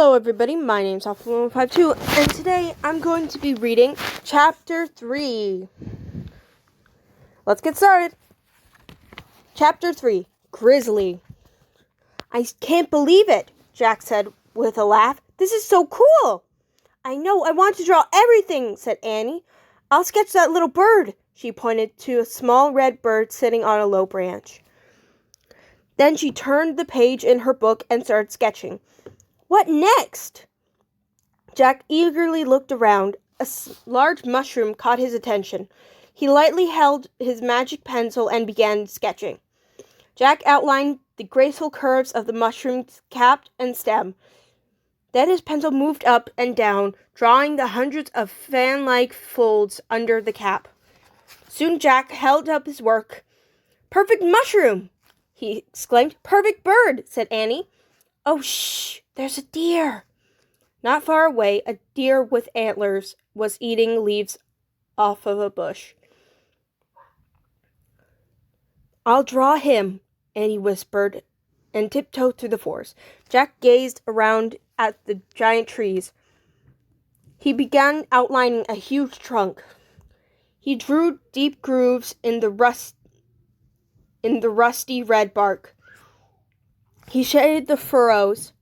Hello everybody, my name's Alpha152, and today I'm going to be reading Chapter 3. Let's get started. Chapter 3, Grizzly. I can't believe it, Jack said with a laugh. This is so cool. I know, I want to draw everything, said Annie. I'll sketch that little bird. She pointed to a small red bird sitting on a low branch. Then she turned the page in her book and started sketching. What next? Jack eagerly looked around. A large mushroom caught his attention. He lightly held his magic pencil and began sketching. Jack outlined the graceful curves of the mushroom's cap and stem. Then his pencil moved up and down, drawing the hundreds of fan-like folds under the cap. Soon Jack held up his work. Perfect mushroom! He exclaimed. Perfect bird, said Annie. Oh, shh, there's a deer. Not far away, a deer with antlers was eating leaves off of a bush. I'll draw him, Annie whispered, and tiptoed through the forest. Jack gazed around at the giant trees. He began outlining a huge trunk. He drew deep grooves in the rusty red bark. He shaded the furrows.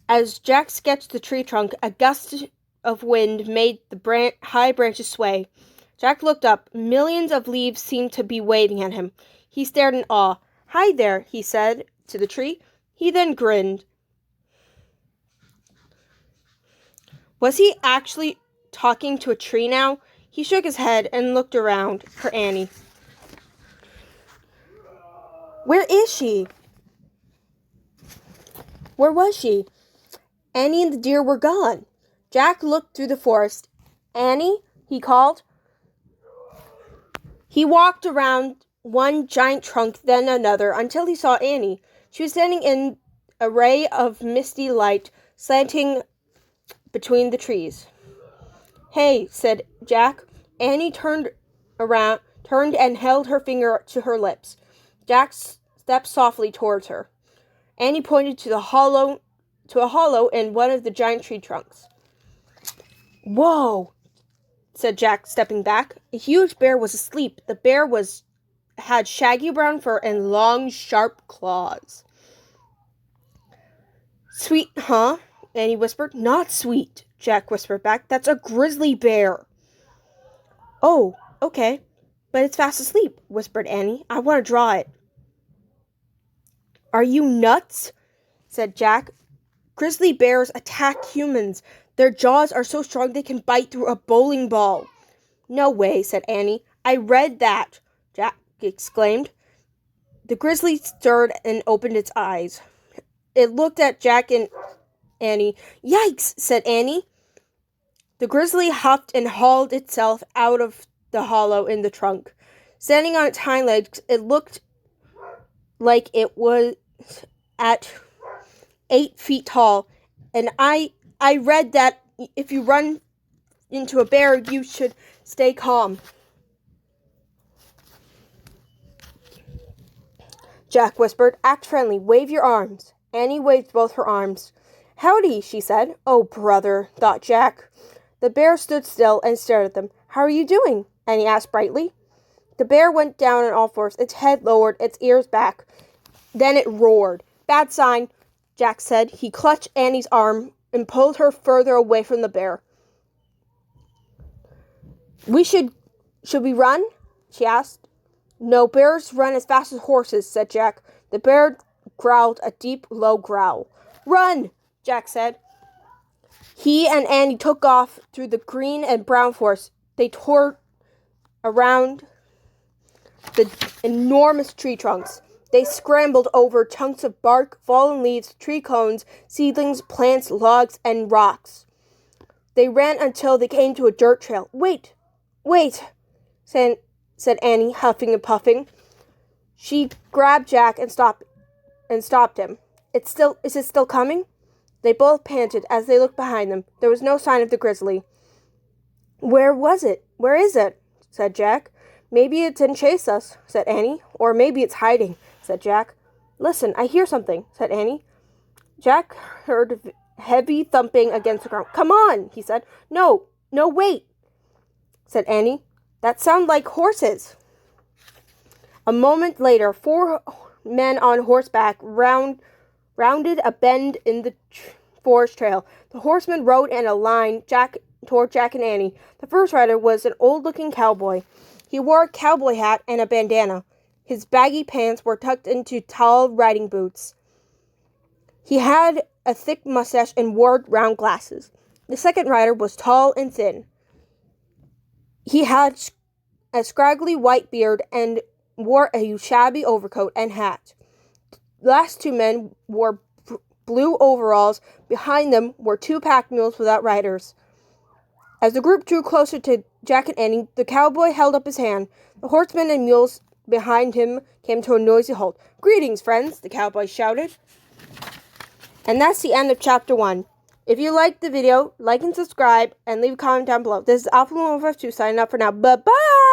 As Jack sketched the tree trunk, a gust of wind made the high branches sway. Jack looked up. Millions of leaves seemed to be waving at him. He stared in awe. Hi there, he said to the tree. He then grinned. Was he actually talking to a tree now? He shook his head and looked around for Annie. Where is she? Where was she? Annie and the deer were gone. Jack looked through the forest. Annie, he called. He walked around one giant trunk, then another, until he saw Annie. She was standing in a ray of misty light, slanting between the trees. Hey, said Jack. Annie turned and held her finger to her lips. Jack stepped softly towards her. Annie pointed to a hollow in one of the giant tree trunks. Whoa, said Jack, stepping back. A huge bear was asleep. The bear had shaggy brown fur and long, sharp claws. Sweet, huh? Annie whispered. Not sweet, Jack whispered back. That's a grizzly bear. Oh, okay. But it's fast asleep, whispered Annie. I want to draw it. Are you nuts? Said Jack. Grizzly bears attack humans. Their jaws are so strong they can bite through a bowling ball. No way, said Annie. I read that, Jack exclaimed. The grizzly stirred and opened its eyes. It looked at Jack and Annie. Yikes, said Annie. The grizzly huffed and hauled itself out of the hollow in the trunk. Standing on its hind legs, it looked like it was at 8 feet tall, and I read that if you run into a bear, you should stay calm. Jack whispered, act friendly, wave your arms. Annie waved both her arms. Howdy, she said. Oh, brother, thought Jack. The bear stood still and stared at them. How are you doing? Annie asked brightly. The bear went down on all fours, its head lowered, its ears back. Then it roared. Bad sign, Jack said. He clutched Annie's arm and pulled her further away from the bear. Should we run? She asked. No, bears run as fast as horses, said Jack. The bear growled a deep, low growl. Run, Jack said. He and Annie took off through the green and brown forest. They tore around the enormous tree trunks. They scrambled over chunks of bark, fallen leaves, tree cones, seedlings, plants, logs, and rocks. They ran until they came to a dirt trail. Wait, said Annie, huffing and puffing. She grabbed Jack and stopped him. Is it still coming? They both panted as they looked behind them. There was no sign of the grizzly. Where was it? Where is it? Said Jack. Maybe it didn't chase us, said Annie. Or maybe it's hiding, said Jack. Listen, I hear something, said Annie. Jack heavy thumping against the ground. "Come on," he said. No, wait," said Annie. "That sounds like horses." A moment later, 4 men on horseback rounded a bend in the forest trail. The horsemen rode in a line toward Jack and Annie. The first rider was an old-looking cowboy. He wore a cowboy hat and a bandana. His baggy pants were tucked into tall riding boots. He had a thick mustache and wore round glasses. The second rider was tall and thin. He had a scraggly white beard and wore a shabby overcoat and hat. The last 2 men wore blue overalls. Behind them were 2 pack mules without riders. As the group drew closer to Jack and Annie, the cowboy held up his hand. The horsemen and mules behind him came to a noisy halt. "Greetings, friends," the cowboy shouted. And that's the end of chapter 1. If you liked the video, like and subscribe, and leave a comment down below. This is Alpha 152 signing up for now. Bye-bye!